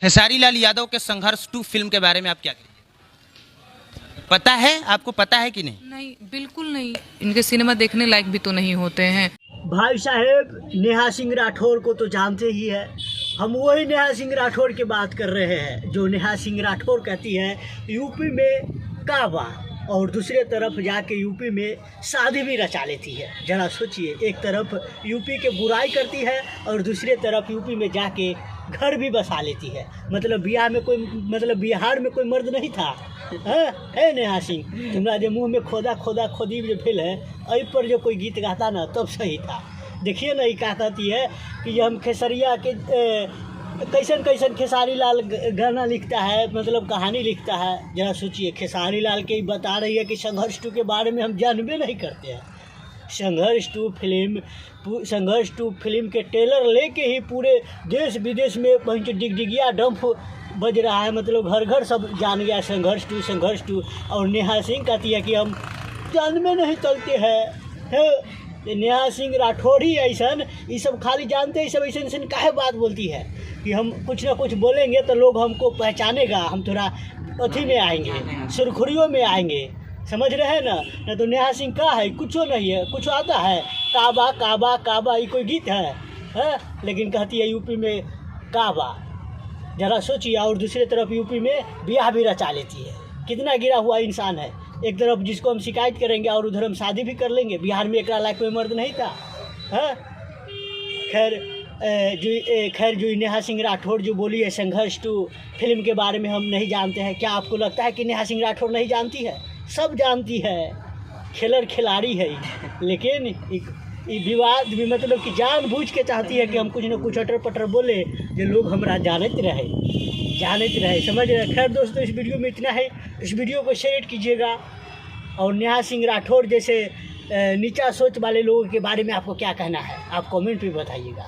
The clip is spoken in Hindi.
खेसारी लाल यादव के संघर्ष 2 फिल्म के बारे में आप क्या कहेंगे? पता है, आपको पता है कि नहीं? नहीं, बिल्कुल नहीं। इनके सिनेमा देखने लायक भी तो नहीं होते हैं। भाई साहेब, नेहा सिंह राठौर को तो जानते ही है। हम वही नेहा सिंह राठौर की बात कर रहे हैं जो नेहा सिंह राठौर कहती है यूपी में काबा और दूसरे तरफ जाके यूपी में शादी भी रचा लेती है। जरा सोचिए, एक तरफ यूपी के बुराई करती है और दूसरे तरफ यूपी में जाके घर भी बसा लेती है। मतलब बिहार में कोई मर्द नहीं था है नेहा सिंह? तुम्हारा जो मुँह में खोदा खोदी जो फेल है अई पर जो कोई गीत गाता ना तब सही था। देखिए ना, ये कहती है कि हम खेसरिया के कैसन खेसारी लाल गाना लिखता है, मतलब कहानी लिखता है। जरा सोचिए, खेसारी लाल के बता रही है कि संघर्ष 2 के बारे में हम जानबे नहीं करते हैं। संघर्ष 2 फिल्म के ट्रेलर लेके ही पूरे देश विदेश में पहुँच डिगडिगिया डंप बज रहा है। मतलब घर घर सब जान गया संघर्ष 2। और नेहा सिंह कहती है कि हम जानबे नहीं चलते हैं। नेहा सिंह राठौर ही ऐसन, ये सब खाली जानते हैं, सब ऐसे काहे बात बोलती है कि हम कुछ ना कुछ बोलेंगे तो लोग हमको पहचानेगा, हम थोड़ा अथी में आएंगे, सुरखुरियों में आएंगे। समझ रहे हैं ना? तो नेहा सिंह का है, कुछ नहीं है, कुछ आता है काबा काबा काबा, ये कोई गीत है? लेकिन कहती है यूपी में काबा। जरा सोचिए, और दूसरी तरफ यूपी में ब्याह भी रचा लेती है। कितना गिरा हुआ इंसान है। एक तरफ जिसको हम शिकायत करेंगे और उधर हम शादी भी कर लेंगे। बिहार में एकरा लायक कोई मर्द नहीं था। खैर जो नेहा सिंह राठौर जो बोली है संघर्ष 2 फिल्म के बारे में हम नहीं जानते हैं, क्या आपको लगता है कि नेहा सिंह राठौर नहीं जानती है? सब जानती है, खिलाड़ी है। लेकिन ये विवाद भी मतलब कि जानबूझ के चाहती है कि हम कुछ न कुछ अटर पटर बोले जो लोग हमारा जानते रहे। समझ रहे? खैर दोस्तों, इस वीडियो में इतना है। इस वीडियो को शेयर कीजिएगा और नेहा सिंह राठौर जैसे नीचा सोच वाले लोगों के बारे में आपको क्या कहना है, आप कमेंट में बताइएगा।